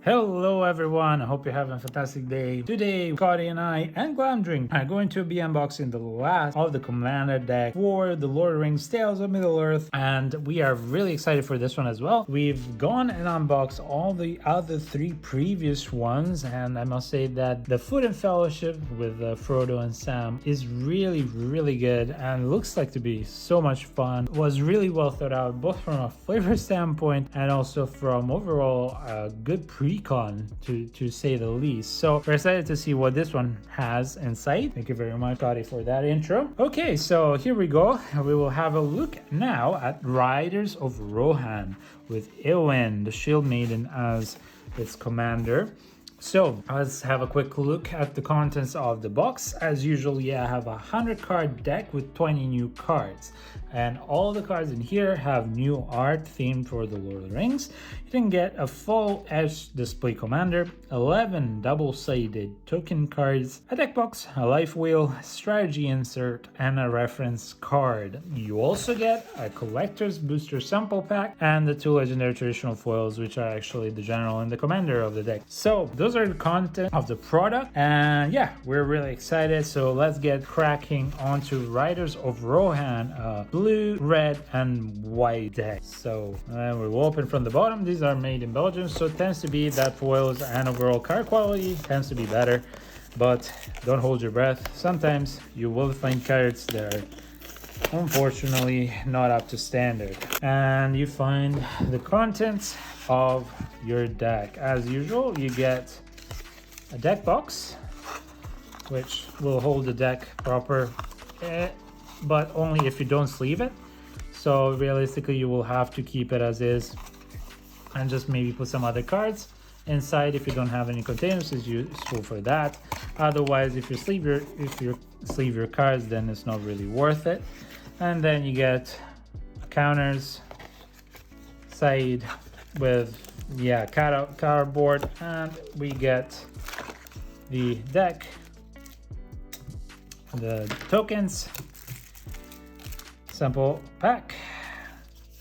Hello everyone, I hope you're having a fantastic day. Today, Scotty and I and Glamdring are going to be unboxing the last of the Commander deck for the Lord of the Rings Tales of Middle-earth, and we are really excited for this one as well. We've gone and unboxed all the other three previous ones, and I must say that the Food and Fellowship with Frodo and Sam is really good and looks like to be so much fun. Was really well thought out, both from a flavor standpoint and also from overall good Precon to say the least. So we're excited to see what this one has inside. Thank you very much, Scotty, for that intro. Okay, so here we go. We will have a look now at Riders of Rohan with Eowyn, the Shieldmaiden, as its commander. So let's have a quick look at the contents of the box. As usual, I have a 100 card deck with 20 new cards, and all the cards in here have new art themed for the Lord of the Rings. You can get a foil-etched display commander, 11 double-sided token cards, a deck box, a life wheel, strategy insert, and a reference card. You also get a collector's booster sample pack and the two legendary traditional foils, which are actually the general and the commander of the deck. So those are the content of the product, and we're really excited. So let's get cracking onto Riders of Rohan, blue, red, and white deck. So we'll open from the bottom. These are made in Belgium, so it tends to be that foils and overall card quality tends to be better, but don't hold your breath. Sometimes you will find cards that are unfortunately not up to standard, and you find the contents of your deck. As usual, you get a deck box which will hold the deck proper, but only if you don't sleeve it. So realistically you will have to keep it as is and just maybe put some other cards inside. If you don't have any containers, it's useful for that. Otherwise, if you sleeve your cards, then it's not really worth it. And then you get counters side with cardboard, and we get the deck, the tokens, sample pack,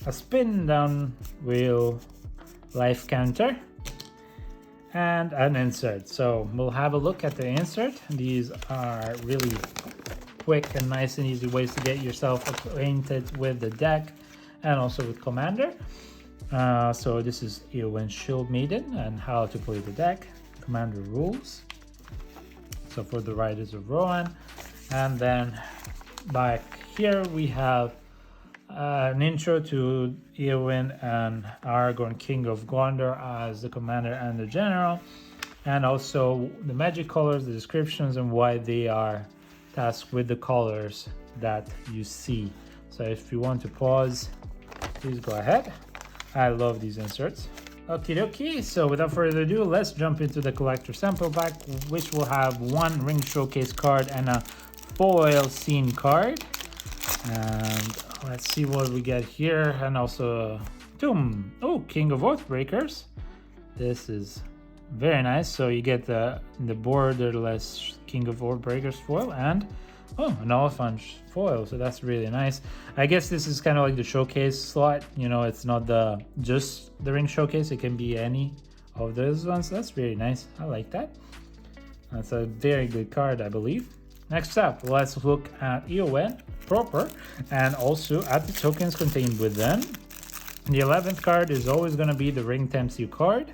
a spin down wheel, life counter, and an insert. So we'll have a look at the insert. These are really quick and nice and easy ways to get yourself acquainted with the deck and also with Commander. So this is Eowyn Shieldmaiden and how to play the deck, Commander rules. So for the Riders of Rohan, and then back here we have an intro to Eowyn and Aragorn, King of Gondor, as the commander and the general, and also the magic colors, the descriptions, and why they are tasked with the colors that you see. So if you want to pause, please go ahead. I love these inserts. Okie dokie, so without further ado, let's jump into the collector sample pack, which will have one ring showcase card and a foil scene card. And let's see what we get here. And also a tomb. Oh, King of Oathbreakers. This is very nice. So you get the borderless King of Oathbreakers foil and an elephant foil. So that's really nice. I guess this is kind of like the showcase slot. You know, it's not just the ring showcase. It can be any of those ones. That's really nice. I like that. That's a very good card, I believe. Next up, let's look at Eowyn proper and also at the tokens contained within. The 11th card is always going to be the Ring Tempts You card.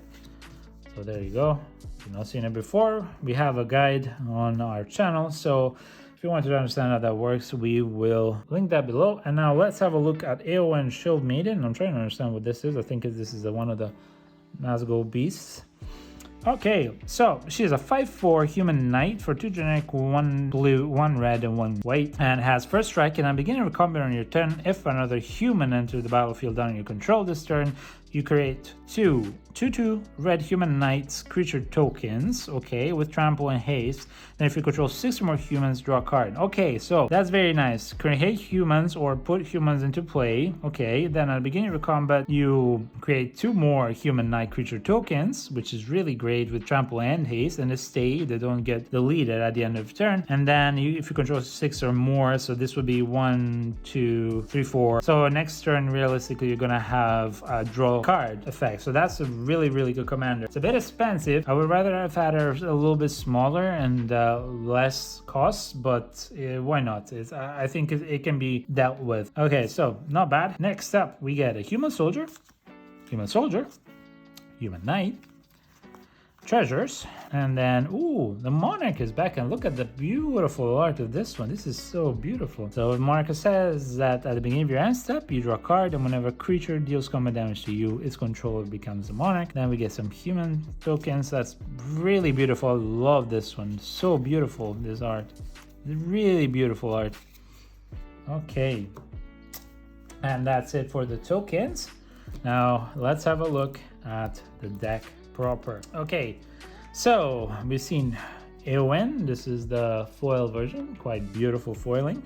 So there you go. If you've not seen it before, we have a guide on our channel. So if you want to understand how that works, we will link that below. And now let's have a look at Eowyn Shieldmaiden. I'm trying to understand what this is. I think this is one of the Nazgul beasts. Okay, so she is a 5/4 human knight for 2 generic, 1 blue, 1 red, and 1 white, and has first strike. And at the beginning of combat on your turn, if another human enters the battlefield under your control this turn, you create 2/2 red human knights creature tokens, okay, with trample and haste. Then if you control 6 or more humans, draw a card. Okay, so that's very nice. Create humans or put humans into play. Okay, then at the beginning of your combat, you create 2 more human knight creature tokens, which is really great with trample and haste, and they stay, they don't get deleted at the end of the turn. And then if you control 6 or more, so this would be 1, 2, 3, 4. So next turn, realistically, you're gonna have a draw card effect. So that's a really, really good commander. It's a bit expensive. I would rather have had her a little bit smaller and less costs, but why not? I think it can be dealt with. Okay, so not bad. Next up, we get a human soldier, human knight, treasures, and then the monarch is back, and look at the beautiful art of this one. This is so beautiful. So the monarch says that at the beginning of your end step you draw a card, and whenever a creature deals combat damage to you, its controller becomes the monarch. Then we get some human tokens. That's really beautiful. I love this one. So beautiful, this art. Really beautiful art. Okay, and that's it for the tokens. Now let's have a look at the deck proper. Okay, so we've seen Eowyn. This is the foil version, quite beautiful foiling.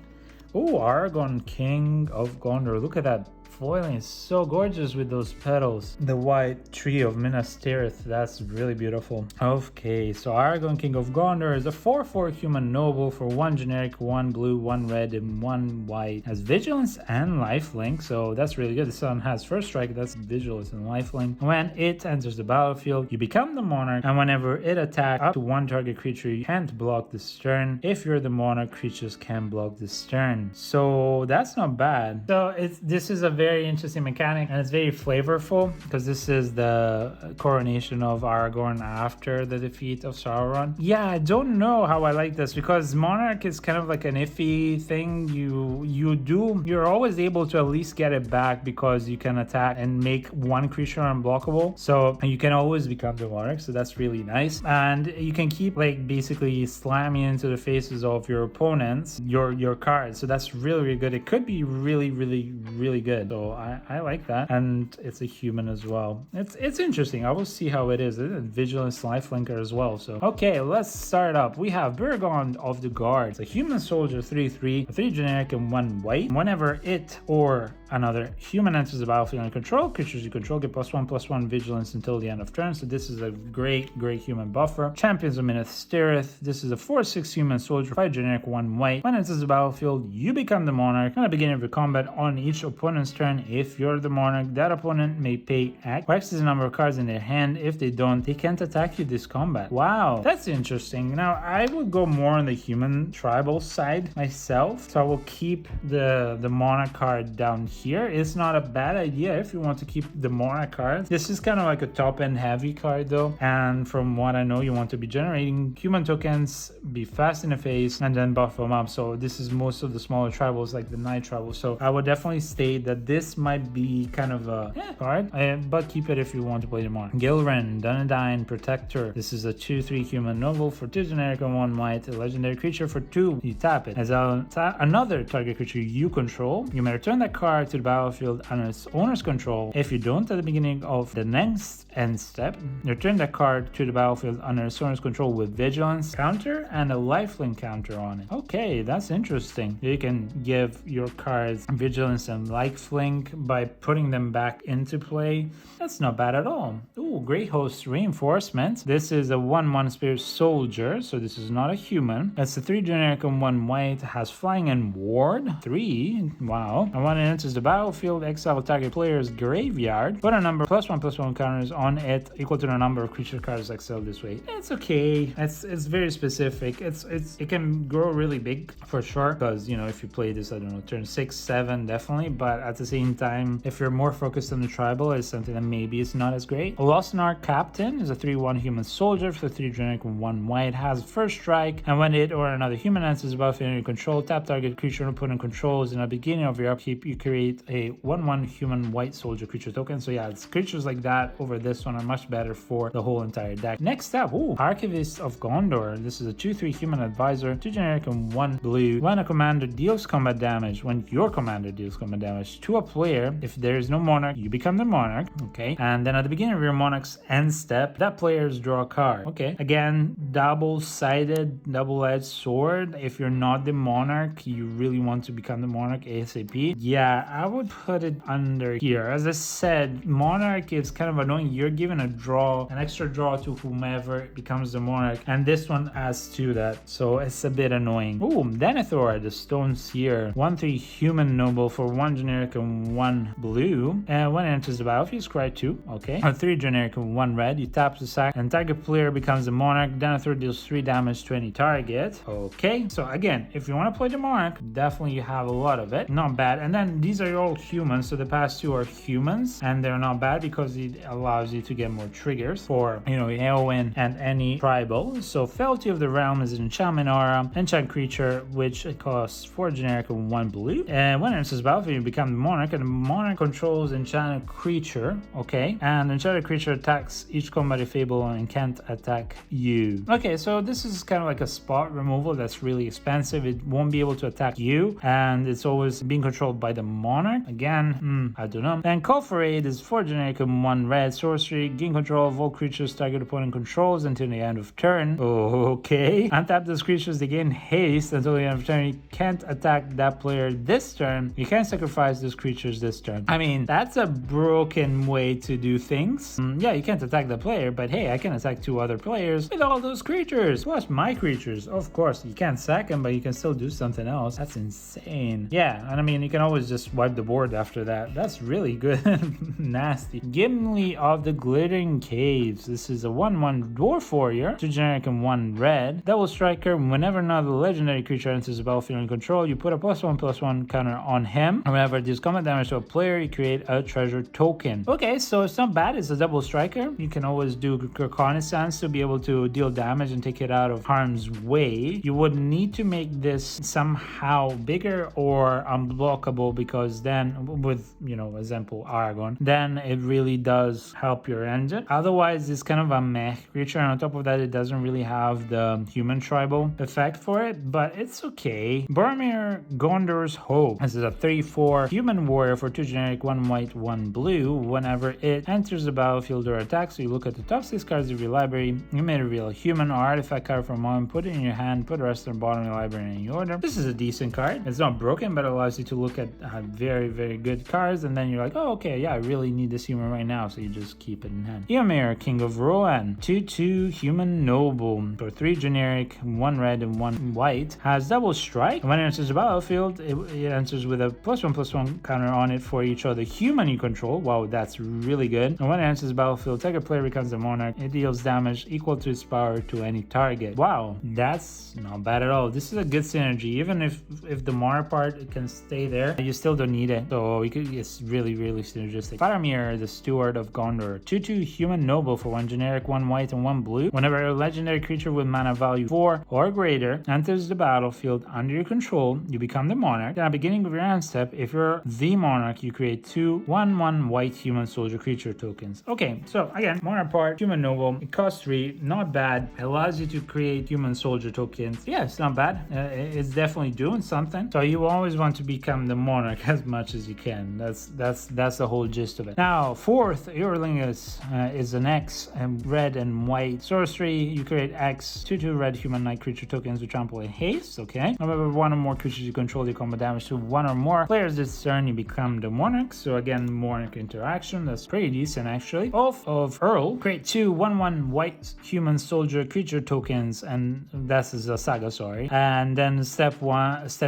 Argon, King of Gondor. Look at that foiling, is so gorgeous with those petals. The white tree of Minas Tirith, that's really beautiful. Okay, so Argon, King of Gondor is a 4/4 human noble for 1 generic, 1 blue, 1 red, and 1 white. Has vigilance and lifelink, so that's really good. The sun has first strike, that's vigilance and lifelink. When it enters the battlefield, you become the monarch, and whenever it attacks up to 1 target creature, you can't block this turn. If you're the monarch, creatures can block this turn. So that's not bad. So this is a very interesting mechanic, and it's very flavorful because this is the coronation of Aragorn after the defeat of Sauron. Yeah, I don't know how I like this because monarch is kind of like an iffy thing. You're always able to at least get it back because you can attack and make 1 creature unblockable, so you can always become the monarch, so that's really nice. And you can keep like basically slamming into the faces of your opponents your cards, so that's really good. It could be really good. So I like that, and it's a human as well. It's interesting. I will see how it is. It's a vigilance lifelinker as well. So okay, let's start up. We have Precon of the Guard. It's a human soldier 3/3, 3 generic and 1 white. Whenever it or another human enters the battlefield under control, creatures you control get +1/+1 vigilance until the end of turn. So this is a great human buffer. Champions of Minas Tirith. This is a 4/6 human soldier, 5 generic, 1 white. When it enters the battlefield, you become the monarch. At the beginning of your combat on each opponent's turn, if you're the monarch, that opponent may pay X, or X is the number of cards in their hand. If they don't, they can't attack you this combat. Wow, that's interesting. Now I would go more on the human tribal side myself, so I will keep the monarch card down here. It's not a bad idea if you want to keep the monarch card. This is kind of like a top end heavy card though, and from what I know, you want to be generating human tokens, be fast in the face, and then buff them up. So this is most of the smaller tribals, like the night tribal. So I would definitely state that this might be kind of a card, but keep it if you want to play the monarch. Gilren, Dunedain, Protector. This is a 2/3 human noble for 2 generic and 1 white. A legendary creature for 2. You tap it. As another target creature you control, you may return that card to the battlefield under its owner's control. If you don't at the beginning of the next end step, return that card to the battlefield under its owner's control with vigilance counter and a lifelink counter on it. Okay, that's interesting. You can give your cards vigilance and lifelink by putting them back into play. That's not bad at all. Great Host Reinforcement. This is a 1/1 spirit soldier, so this is not a human. It's a 3 generic and 1 white, has flying and ward 3. Wow. And when it enters the battlefield, exile target player's graveyard. Put a number +1/+1 counters on it equal to the number of creature cards exiled this way. It's okay. It's very specific. It can grow really big for sure, because if you play this, I don't know, turn 6, 7 definitely, but at the same time, if you're more focused on the tribal, it's something that maybe is not as great. LOTR Captain is a 3/1 human soldier for 3 generic and 1 white, has first strike, and when it or another human enters the battlefield under your control, tap target creature opponent controls. In the beginning of your upkeep, you create a 1/1 human white soldier creature token. So yeah, it's creatures like that over this one are much better for the whole entire deck. Next up, Archivist of Gondor. This is a 2/3 human advisor, 2 generic and 1 blue. When a commander deals combat damage, when your commander deals combat damage to a player, if there is no monarch, you become the monarch. Okay, and then at the beginning of your monarch's end step, that players draw a card. Okay, again, double-sided, double-edged sword. If you're not the monarch, you really want to become the monarch ASAP. Yeah, I would put it under here. As I said, monarch is kind of annoying. You're given an extra draw to whomever becomes the monarch, and this one adds to that, so it's a bit annoying. Denethor, the Stone Seer, 1/3 human noble for 1 generic and and 1 blue. And when it enters the battlefield, scry 2. Okay. Or 3 generic and 1 red. You tap the sack, and target player becomes the monarch. Then a third deals 3 damage to any target. Okay. So again, if you want to play the monarch, definitely you have a lot of it. Not bad. And then these are all humans. So the past 2 are humans, and they're not bad because it allows you to get more triggers for, you know, Eowyn and any tribal. So Fealty of the Realm is an enchantment aura, enchant creature, which it costs 4 generic and 1 blue. And when it enters battlefield, you become the monarch, and the monarch controls enchanted creature. Okay. And enchanted creature attacks each combat fable and can't attack you. Okay, so this is kind of like a spot removal that's really expensive. It won't be able to attack you, and it's always being controlled by the monarch. Again, I don't know. And Call for Aid is 4 generic and 1 red sorcery. Gain control of all creatures target opponent controls until the end of turn. Okay. Untap those creatures, they gain haste until the end of turn. You can't attack that player this turn. You can't sacrifice those creatures this turn. I mean, that's a broken way to do things. Yeah, you can't attack the player, but hey, I can attack 2 other players with all those creatures. Plus my creatures. Of course, you can't sack them, but you can still do something else. That's insane. Yeah, and I mean, you can always just wipe the board after that. That's really good. Nasty. Gimli of the Glittering Caves. This is a 1/1 dwarf warrior, 2 generic and 1 red. Double striker. Whenever another legendary creature enters the battlefield in control, you put a +1/+1 counter on him. And whenever it deals combat damage to a player, you create a treasure token. Okay, so it's not bad. It's a double striker. You can always do reconnaissance to be able to deal damage and take it out of harm's way. You would need to make this somehow bigger or unblockable, because then with, you know, example Aragon, then it really does help your engine. Otherwise, it's kind of a meh creature, and on top of that, it doesn't really have the human tribal effect for it, but it's okay. Boromir Gondor's Hope. This is a 3/4 human warrior for 2 generic, 1 white, 1 blue. Whenever it enters the battlefield or attacks, so you look at the top 6 cards of your library, you may reveal a human or artifact card from one, put it in your hand, put the rest of the bottom of your library in any order. This is a decent card. It's not broken, but it allows you to look at very, very good cards, and then you're like, oh, okay, yeah, I really need this human right now, so you just keep it in hand. Eowyn, King of Rohan, 2/2 human noble for 3 generic, 1 red and 1 white, has double strike. When it enters the battlefield, it enters with a +1/+1 counter on it for each other human you control. Wow, that's really good. And when it enters the battlefield, target player becomes a monarch. It deals damage equal to its power to any target. Wow, that's not bad at all. This is a good synergy. Even if the monarch part can stay there, you still don't need it. So it's really, really synergistic. Faramir, the Steward of Gondor, 2/2 human noble for 1 generic, 1 white and 1 blue. Whenever a legendary creature with mana value 4 or greater enters the battlefield under your control, you become the monarch. Then at the beginning of your end step, if you're the monarch, you create 2 1/1 white human soldier creature tokens. Okay, so again, monarch part, human noble, it costs 3, not bad. It allows you to create human soldier tokens. Yeah, it's not bad. It's definitely doing something. So you always want to become the monarch as much as you can. That's the whole gist of it. Now, 4th, Eorlingus is an X and red and white sorcery. You create X 2/2 red human knight creature tokens with trample and haste. Okay. However, 1 or more creatures you control, you combat damage to 1 or more players this turn, you become the monarch. So again, monarch interaction. That's pretty decent actually. Oath of Earl. Create 2 1/1 white human soldier creature tokens, and that's a saga, sorry. And then step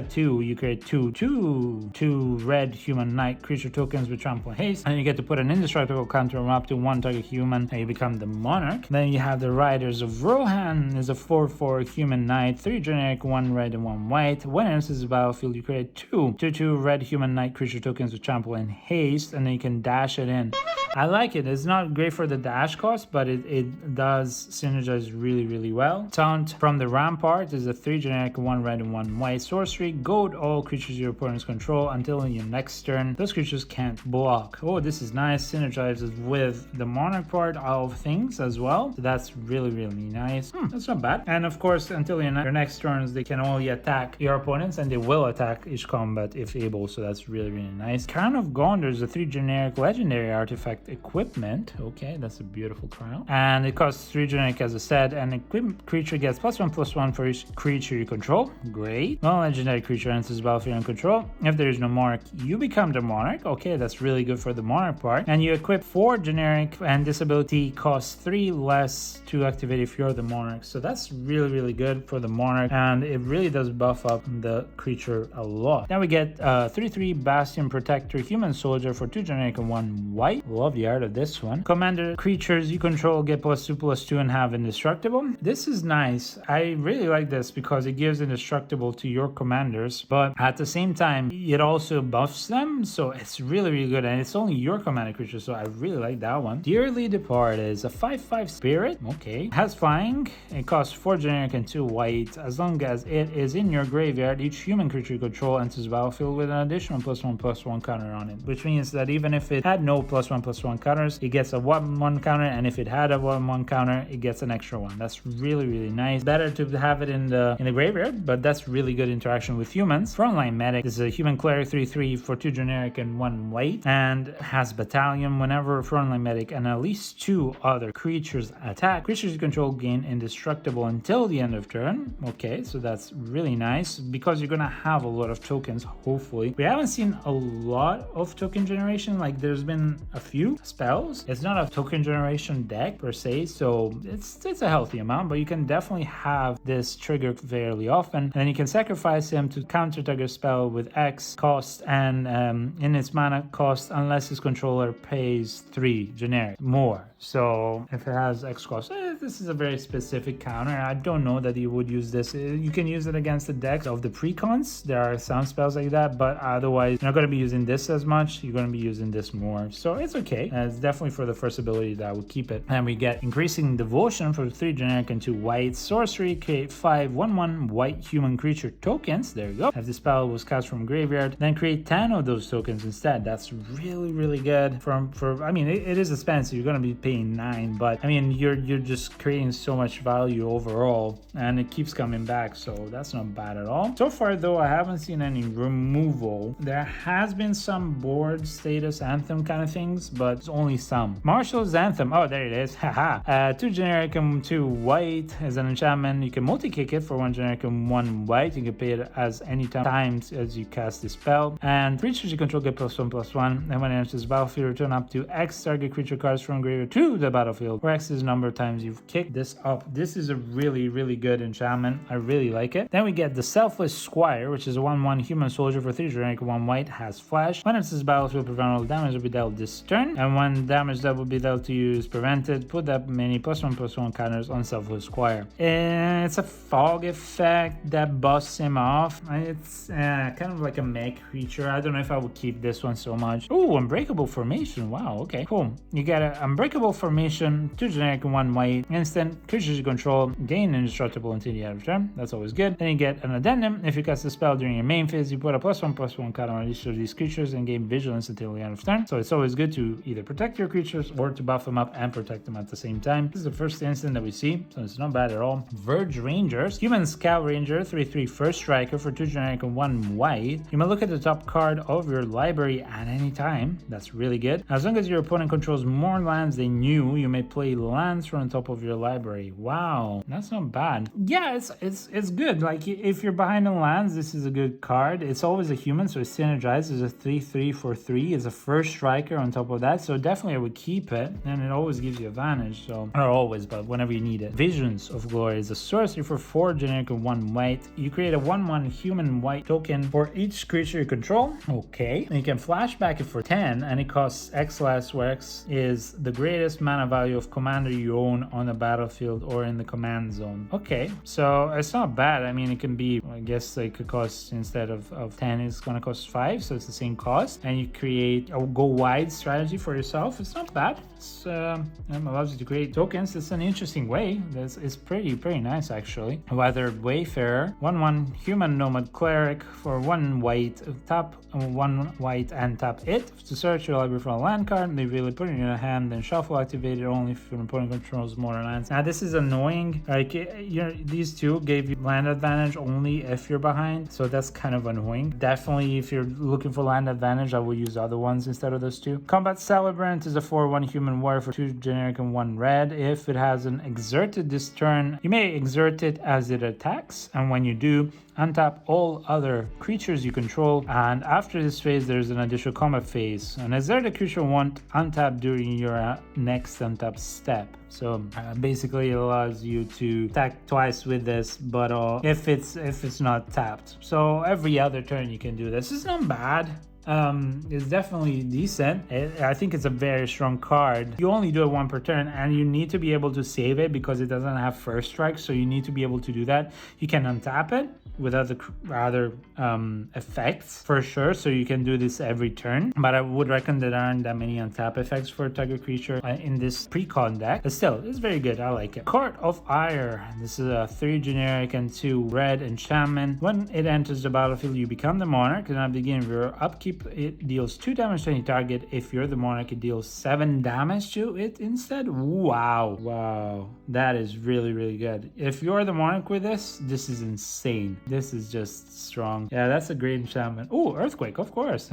2, you create 2 red human knight creature tokens with trample and haste, and you get to put an indestructible counter on up to 1 target human, and you become the monarch. Then you have the Riders of Rohan, is a 4/4 human knight, 3 generic, 1 red and 1 white. When it enters the battlefield, you create 2 red human knight creature tokens with trample and haste, and then you can dash it in. I like it. It's not great for the dash cost, but it does synergize really, really well. Taunt from the Rampart is a 3 generic, 1 red and 1 white sorcery. Goad all creatures your opponents control until in your next turn. Those creatures can't block. Oh, this is nice. Synergizes with the monarch part of things as well. So that's really, really nice. That's not bad. And of course, until your next turns, they can only attack your opponents, and they will attack each combat if able. So that's really, really nice. Crown of Gondor is a 3 generic legendary artifact Protect Equipment. Okay, that's a beautiful crown. And it costs 3 generic, as I said. And equipped creature gets +1/+1 for each creature you control. Great. Non-legendary creature enters the battlefield and control. If there is no monarch, you become the monarch. Okay, that's really good for the monarch part. And you equip 4 generic, and this ability costs 3 less to activate if you're the monarch. So that's really, really good for the monarch, and it really does buff up the creature a lot. Now we get 3/3 Bastion Protector Human Soldier for 2 generic and 1 white. Love the art of this one. Commander creatures you control get +2/+2 and have indestructible. This is nice. I really like this because it gives indestructible to your commanders, but at the same time it also buffs them, so it's really, really good, and it's only your commander creature, so I really like that one. Dearly Depart is a 5/5 spirit. Okay, has flying. It costs 4 generic and 2 white. As long as it is in your graveyard, each human creature you control enters the battlefield with an additional +1/+1 counter on it, which means that even if it had no +1/+1 counters, it gets a 1/1 counter, and if it had a 1/1 counter, it gets an extra one. That's really, really nice. Better to have it in the graveyard, but that's really good interaction with humans. Frontline Medic is a human cleric 3/3 for 2 generic and 1 white, and has Battalion. Whenever Frontline Medic and at least 2 other creatures attack, creatures you control gain indestructible until the end of turn. Okay, so that's really nice because you're gonna have a lot of tokens, hopefully. We haven't seen a lot of token generation. Like, there's been a few spells. It's not a token generation deck per se, so it's a healthy amount, but you can definitely have this triggered fairly often. And then you can sacrifice him to counter target spell with X cost, and in its mana cost, unless his controller pays 3 generic more. So if it has X cost, this is a very specific counter. I don't know that you would use this. You can use it against the decks of the Precons. There are some spells like that, but otherwise you're not going to be using this as much. You're going to be using this more. So it's okay. It's definitely for the first ability that I would keep it. And we get Increasing Devotion for 3 generic and 2 white. Sorcery, create 5 1/1 white human creature tokens. There you go. If the spell was cast from graveyard, then create 10 of those tokens instead. That's really, really good. I mean, it is expensive. You're going to be paying 9, but I mean, you're just creating so much value overall, and it keeps coming back, so that's not bad at all. So far though, I haven't seen any removal. There has been some board status anthem kind of things, but it's only some. Marshall's Anthem, oh, there it is. Haha. 2 generic and 2 white is an enchantment. You can multi-kick it for 1 generic and 1 white. You can pay it as any times as you cast the spell, and creatures you control get +1/+1, and when it enters the battlefield, return up to X target creature cards from graveyard to the battlefield, where X is the number of times you've kicked this up. This is a really, really good enchantment. I really like it. Then we get the Selfless Squire, which is a 1/1 human soldier for 3 generic, 1 white, has flash. When it enters the battlefield, prevent all damage will be dealt this turn, and when damage that will be dealt to you is prevented, put that many +1/+1 counters on Selfless Squire. It's a fog effect that busts him off. It's kind of like a mech creature. I don't know if I would keep this one so much. Oh, Unbreakable Formation. Wow, okay, cool. You get an Unbreakable Formation, 2 generic and 1 white. Instant, creatures you control gain indestructible until the end of turn. That's always good. Then you get an addendum. If you cast a spell during your main phase, you put a +1/+1 counter on each of these creatures and gain vigilance until the end of turn. So it's always good to either protect your creatures or to buff them up and protect them at the same time. This is the first instant that we see, so it's not bad at all. Verge Rangers, Human Scout Ranger, 3/3 first striker for 2 generic and 1 white. You may look at the top card of your library at any time. That's really good. As long as your opponent controls more lands than you may play lands from the top of your library. Wow, that's not bad. Yeah, it's good. Like, if you're behind on lands, this is a good card. It's always a human, so it synergizes. A 3/3 for 3 is a first striker on top of that, so definitely I would keep it, and it always gives you advantage. So, not always, but whenever you need it. Visions of Glory is a sorcery for 4 generic and 1 white. You create a 1/1 human white token for each creature you control. Okay, and you can flashback it for 10, and it costs X less, where X is the greatest mana value of commander you own on the battlefield or in the command zone. Okay, so it's not bad. I mean, it can be, I guess it could cost, instead of 10, it's gonna cost 5, so it's the same cost, and you create a go wide strategy for yourself. It's not bad. It's allows you to create tokens. It's an interesting way. It's pretty nice, actually. Weathered Wayfarer, 1/1 human nomad cleric for 1 white, tap 1 white and tap it to search your library for a land card. They really put it in your hand, then shuffle, activate it only if your opponent controls more smaller lands. Now this is annoying. Like these two gave you land advantage only if you're behind, so that's kind of annoying. Definitely if you're looking for land advantage, I will use other ones instead of those two. Combat Celebrant is a 4/1 human warrior for 2 generic and 1 red. If it hasn't exerted this turn, you may exert it as it attacks, and when you do, untap all other creatures you control, and after this phase there's an additional combat phase. And exert a creature won't untap during your next untap step. So basically it allows you to attack twice with this, but if it's not tapped. So every other turn you can do this. It's not bad. It's definitely decent. I think it's a very strong card. You only do it 1 per turn, and you need to be able to save it because it doesn't have first strike, so you need to be able to do that. You can untap it with other effects for sure, so you can do this every turn, but I would reckon there aren't that many untap effects for target creature in this Precon deck, but still it's very good. I like it. Court of Ire. This is a 3 generic and 2 red enchantment. When it enters the battlefield, you become the monarch, and at the beginning of your upkeep it deals 2 damage to any target. If you're the monarch, it deals 7 damage to it instead. Wow, that is really good. If you're the monarch with this is insane. This is just strong. Yeah, that's a great enchantment. Oh, Earthquake, of course.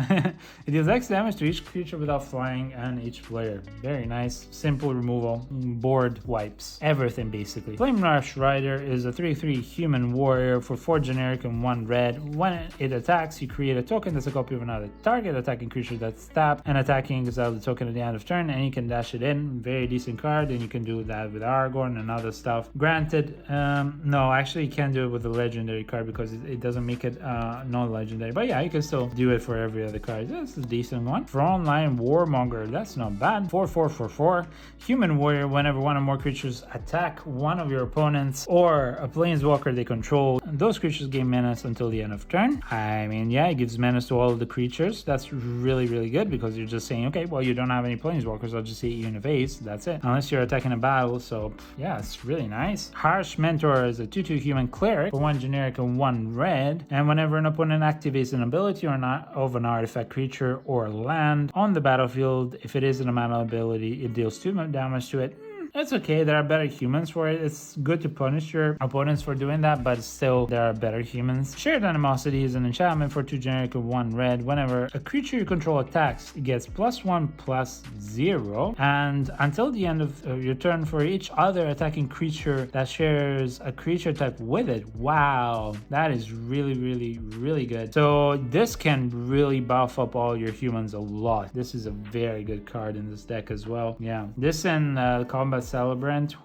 It deals X damage to each creature without flying and each player. Very nice. Simple removal. Board wipes. Everything, basically. Flame Rush Rider is a 3/3 human warrior for 4 generic and 1 red. When it attacks, you create a token that's a copy of another target attacking creature that's tapped, and attacking exile the token at the end of turn, and you can dash it in. Very decent card, and you can do that with Aragorn and other stuff. Granted, no, actually you can't do it with the legendary card because it doesn't make it non-legendary, but yeah, you can still do it for every other card. This is a decent one. Frontline Warmonger, that's not bad. 4/4/4/4 human warrior. Whenever one or more creatures attack one of your opponents or a planeswalker they control, those creatures gain menace until the end of turn. I mean, yeah, it gives menace to all of the creatures. That's really good because you're just saying, okay, well, you don't have any planeswalkers, I'll just hit you in the face. That's it, unless you're attacking a battle. So yeah, it's really nice. Harsh Mentor is a 2/2 human cleric for 1 generic and 1 red, and whenever an opponent activates an ability or not of an artifact, creature, or land on the battlefield, if it is an mana ability, it deals 2 damage to it. It's okay, there are better humans for it. It's good to punish your opponents for doing that, but still there are better humans. Shared Animosity is an enchantment for 2 generic and 1 red. Whenever a creature you control attacks, it gets +1/+0, and until the end of your turn for each other attacking creature that shares a creature type with it. Wow, that is really good. So this can really buff up all your humans a lot. This is a very good card in this deck as well. Yeah, this and Combat Celebrant,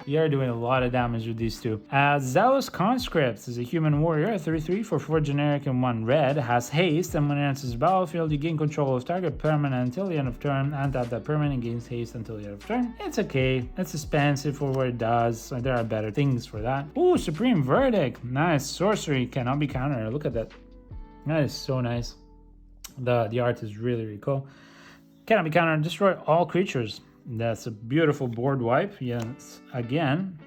you're doing a lot of damage with these two. Zealous Conscripts is a human warrior, 3/3 for 4 generic and 1 red, has haste, and when it enters the battlefield, you gain control of target permanent until the end of turn, and that permanent gains haste until the end of turn. It's okay. It's expensive for what it does. There are better things for that. Ooh, Supreme Verdict. Nice. Sorcery cannot be countered. Look at that. That is so nice. The art is really cool. Cannot be countered. Destroy all creatures. That's a beautiful board wipe. Yes, again.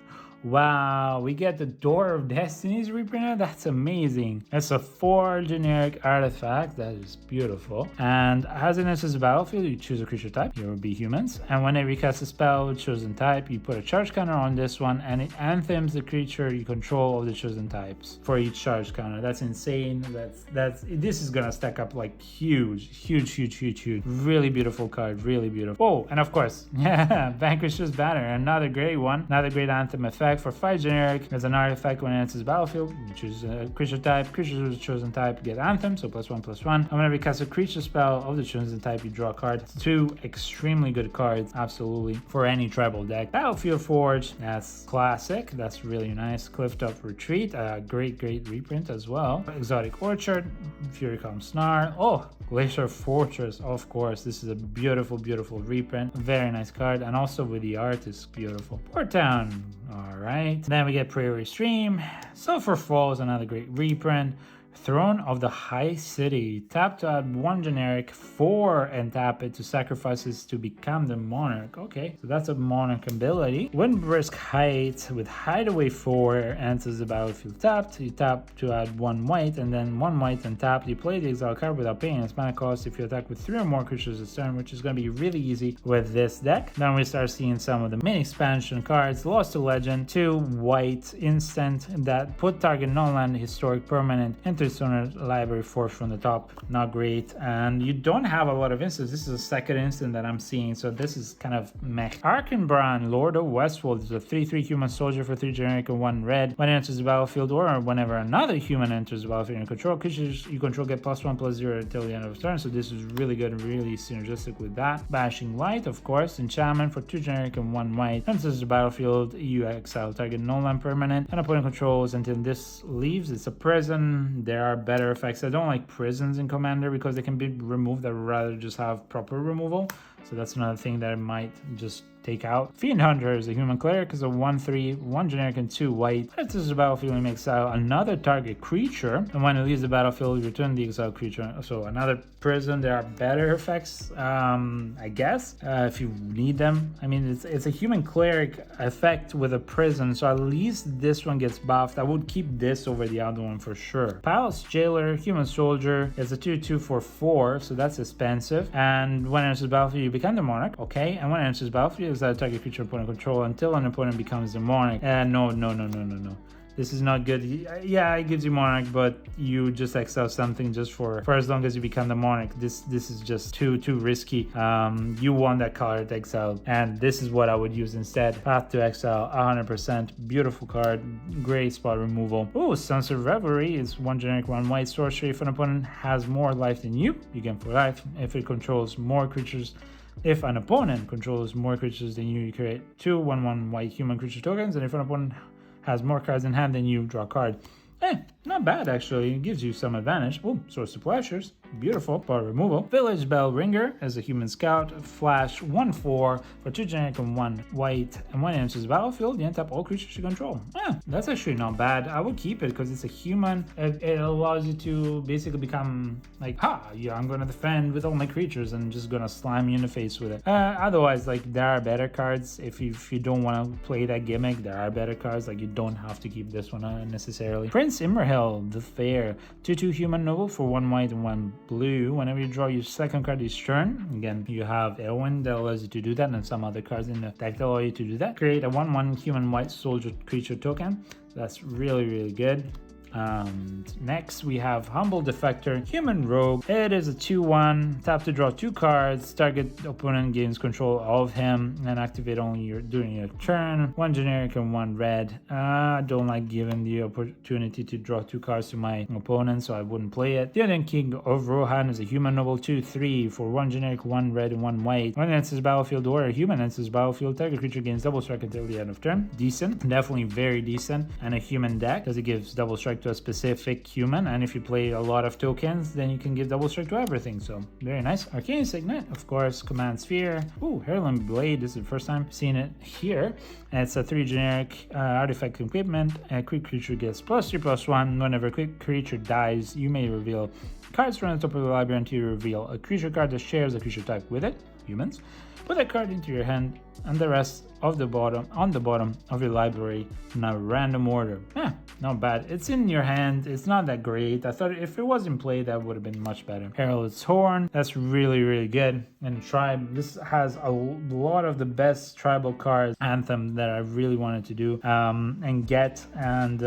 Wow, we get the Door of Destinies reprinted. That's amazing. That's a 4 generic artifact. That is beautiful. And as it enters the battlefield, you choose a creature type. You will be humans. And when you cast a spell with chosen type, you put a charge counter on this one, and it anthems the creature you control of the chosen types for each charge counter. That's insane. This is gonna stack up like huge. Really beautiful card. Really beautiful. Oh, and of course, yeah, Vanquisher's Banner, another great one. Another great anthem effect. For 5 generic, as an artifact when it enters the battlefield, you choose a creature type. Creatures with the chosen type get anthem, so +1/+1. And whenever you cast a creature spell of the chosen type, you draw a card. 2 extremely good cards, absolutely, for any tribal deck. Battlefield Forge, that's classic. That's really nice. Clifftop Retreat, a great reprint as well. Exotic Orchard, Furycom Snarl. Oh, Glacier Fortress, of course. This is a beautiful reprint. Very nice card, and also with the art is beautiful. Port Town. All right. Then we get Prairie Stream. Sulphur Falls, another great reprint. Throne of the High City. Tap to add 1 generic, 4 and tap it to sacrifices to become the monarch. Okay, so that's a monarch ability. Windbrisk Height with Hideaway 4 enters the battlefield tapped. You tap to add 1 white and then 1 white and tap. You play the exile card without paying its mana cost if you attack with 3 or more creatures this turn, which is going to be really easy with this deck. Then we start seeing some of the main expansion cards. Lost to Legend, 2 white instant that put target non-land historic permanent into owner library, 4 from the top. Not great, and you don't have a lot of instants. This is a second instant that I'm seeing, so this is kind of meh. Arkenbrand, Lord of Westwold, is a 3/3 human soldier for 3 generic and 1 red. When it enters the battlefield or whenever another human enters the battlefield in control, creatures you control get +1/+0 until the end of the turn, so this is really good and really synergistic with that. Bashing Light, of course, enchantment for 2 generic and 1 white. Enters the battlefield, you exile target non-land permanent, and opponent controls until this leaves. It's a prison. There are better effects. I don't like prisons in Commander because they can be removed. I'd rather just have proper removal. So that's another thing that I might just take out. Fiend Hunter is a human cleric, is a 1/3, 1 generic and 2 white. When it enters the battlefield, you may exile another target creature, and when it leaves the battlefield, you return the exiled creature. So another prison. There are better effects, I guess, if you need them. I mean, it's a human cleric effect with a prison, so at least this one gets buffed. I would keep this over the other one for sure. Palace Jailer, human soldier, is a 2/2 for 4, so that's expensive. And when it enters the battlefield, you become the monarch. Okay, and when it enters the battlefield, that target creature opponent control until an opponent becomes the monarch. No. This is not good. Yeah, it gives you monarch, but you just exile something just for as long as you become the monarch. This is just too risky. You want that card exiled, and this is what I would use instead. Path to Exile, 100%. Beautiful card. Great spot removal. Oh, Sunset Reverie is 1 generic, 1 white sorcery. If an opponent has more life than you gain 4 life. If it controls more creatures. If an opponent controls more creatures than you create 2 1/1 white human creature tokens, and if an opponent has more cards in hand than you, draw a card. Not bad actually. It gives you some advantage. Oh, Source of Pleasures. Beautiful. Part removal. Village Bell Ringer as a human scout. Flash 1/4 for 2 generic and 1 white. And when it enters the battlefield, you untap all creatures you control. That's actually not bad. I would keep it because it's a human. It allows you to basically become like, I'm gonna defend with all my creatures and just gonna slam you in the face with it. Otherwise, like, there are better cards. If you don't want to play that gimmick, there are better cards. Like, you don't have to keep this one necessarily. Prince Imrahil, the Fair, 2/2 human noble for 1 white and 1 blue. Whenever you draw your second card each turn, again, you have Eowyn that allows you to do that, and some other cards in the deck that allow you to do that. Create a 1/1 human white soldier creature token. That's really good. Next we have Humble Defector, Human Rogue. It is a 2/1, tap to draw 2 cards, target opponent gains control of him, and activate only during your turn. 1 generic and 1 red. I don't like giving the opportunity to draw 2 cards to my opponent, so I wouldn't play it. The Indian King of Rohan is a human noble 2/3 for 1 generic, 1 red and 1 white. When it enters battlefield or a human enters battlefield, target creature gains double strike until the end of turn. Decent, definitely very decent, and a human deck because it gives double strike to a specific human, and if you play a lot of tokens, then you can give double strike to everything, so very nice. Arcane Signet, of course. Command Sphere. Heirloom Blade, this is the first time seeing it here, and it's a 3 generic artifact equipment. A quick creature gets +3/+1. Whenever a quick creature dies, you may reveal cards from the top of the library until you reveal a creature card that shares a creature type with it, humans. Put that card into your hand and the rest of the bottom of your library in a random order. Not bad. It's in your hand. It's not that great. I thought if it was in play, that would have been much better. Herald's Horn. That's really good. And Tribe. This has a lot of the best tribal cards. Anthem that I really wanted to do and get. And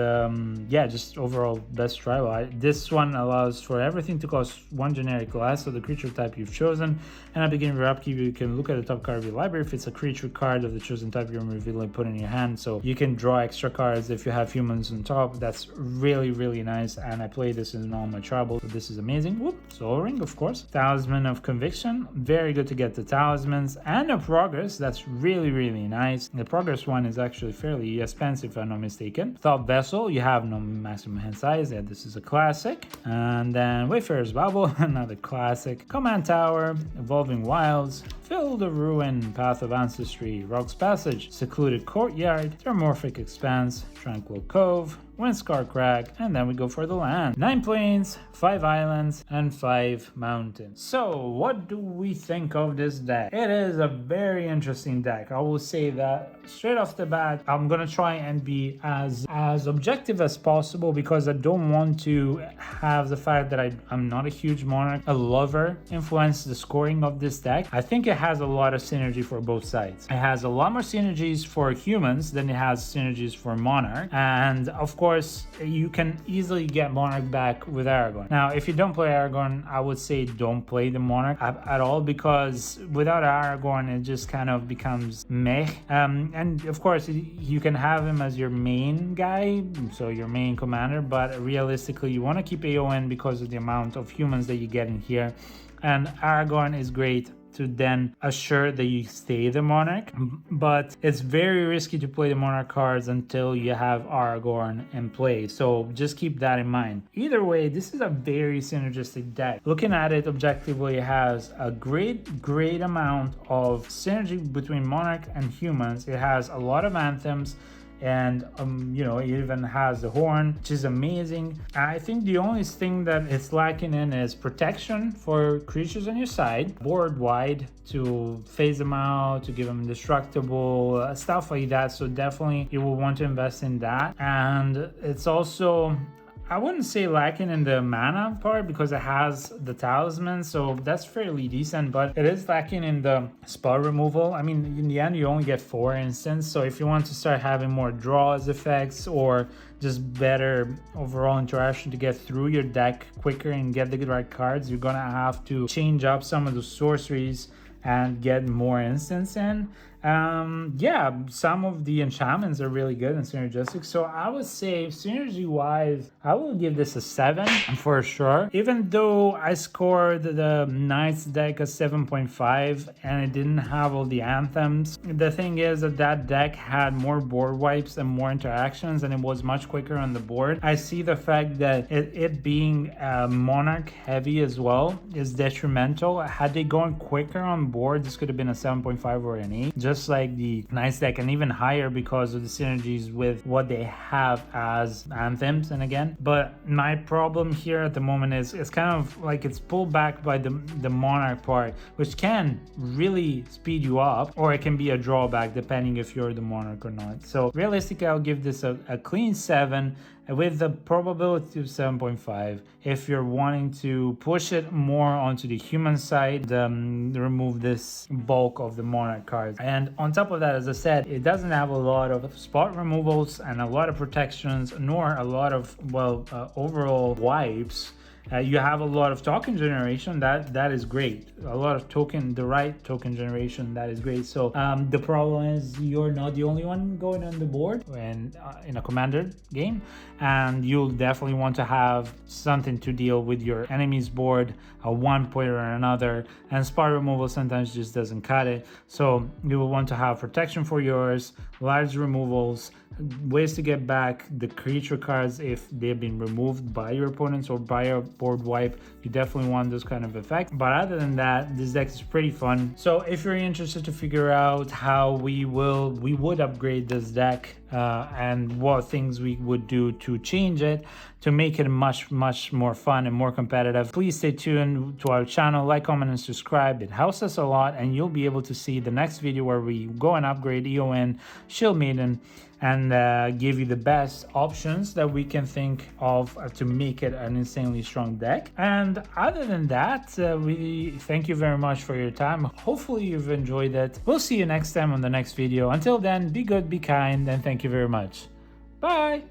just overall best tribal. This one allows for everything to cost 1 generic less of the creature type you've chosen. And at the beginning of your upkeep, you can look at the top card of your library. If it's a creature card of the chosen type, you reveal and put in your hand. So you can draw extra cards if you have humans on top. That's really nice, and I play this in all my tribal, so this is amazing. Soul Ring, of course. Talisman of Conviction, very good to get the talismans, and a Progress. That's really nice. The Progress one is actually fairly expensive if I'm not mistaken. Thought Vessel, you have no maximum hand size. Yeah, this is a classic. And then Wayfarer's Bauble, another classic. Command Tower, Evolving Wilds, Field of Ruin, Path of Ancestry, Rock's Passage, Secluded Courtyard, Thermorphic Expanse, Tranquil Cove, Windscar Crag, and then we go for the land. 9 plains, 5 islands, and 5 mountains. So what do we think of this deck? It is a very interesting deck. I will say that straight off the bat. I'm gonna try and be as objective as possible because I don't want to have the fact that I'm not a huge Monarch, a lover, influence the scoring of this deck. I think it has a lot of synergy for both sides. It has a lot more synergies for humans than it has synergies for Monarch, and of course you can easily get Monarch back with Aragorn. Now if you don't play Aragorn, I would say don't play the Monarch at all, because without Aragorn it just kind of becomes meh. And of course you can have him as your main guy, so your main commander, but realistically you want to keep Eowyn because of the amount of humans that you get in here, and Aragorn is great to then assure that you stay the Monarch, but it's very risky to play the Monarch cards until you have Aragorn in play, so just keep that in mind. Either way, this is a very synergistic deck. Looking at it objectively, it has a great amount of synergy between Monarch and humans. It has a lot of anthems, and you know, it even has the horn, which is amazing. I think the only thing that it's lacking in is protection for creatures on your side, board wide to phase them out, to give them indestructible, stuff like that. So definitely you will want to invest in that. And it's also, I wouldn't say lacking in the mana part because it has the talisman, so that's fairly decent, but it is lacking in the spell removal. I mean, in the end you only get 4 instants, so if you want to start having more draws effects or just better overall interaction to get through your deck quicker and get the right cards, you're gonna have to change up some of the sorceries and get more instants in. Yeah, some of the enchantments are really good and synergistic, so I would say synergy wise I will give this a 7 for sure, even though I scored the Knights deck a 7.5 and it didn't have all the anthems. The thing is that deck had more board wipes and more interactions, and it was much quicker on the board. I see the fact that it being Monarch heavy as well is detrimental. Had they gone quicker on board, this could have been a 7.5 or an 8, just like the Knights deck, and even higher because of the synergies with what they have as anthems. And again, but my problem here at the moment is it's kind of like it's pulled back by the Monarch part, which can really speed you up, or it can be a drawback depending if you're the Monarch or not. So realistically I'll give this a clean 7 with the probability of 7.5 if you're wanting to push it more onto the human side, remove this bulk of the Monarch cards. And on top of that, as I said, it doesn't have a lot of spot removals and a lot of protections, nor a lot of, well, overall wipes. You have a lot of token generation, that is great. A lot of the right token generation, that is great. So the problem is you're not the only one going on the board and in a commander game, and you'll definitely want to have something to deal with your enemy's board at one point or another, and spot removal sometimes just doesn't cut it. So you will want to have protection for yours, large removals, ways to get back the creature cards if they've been removed by your opponents or by a board wipe. You definitely want those kind of effects, but other than that, this deck is pretty fun. So if you're interested to figure out how we would upgrade this deck and what things we would do to change it to make it much more fun and more competitive, please stay tuned to our channel, like, comment, and subscribe. It helps us a lot, and you'll be able to see the next video where we go and upgrade Eowyn, Shieldmaiden, and give you the best options that we can think of to make it an insanely strong deck. And other than that, we thank you very much for your time. Hopefully you've enjoyed it. We'll see you next time on the next video. Until then, be good, be kind, and thank you very much. Bye!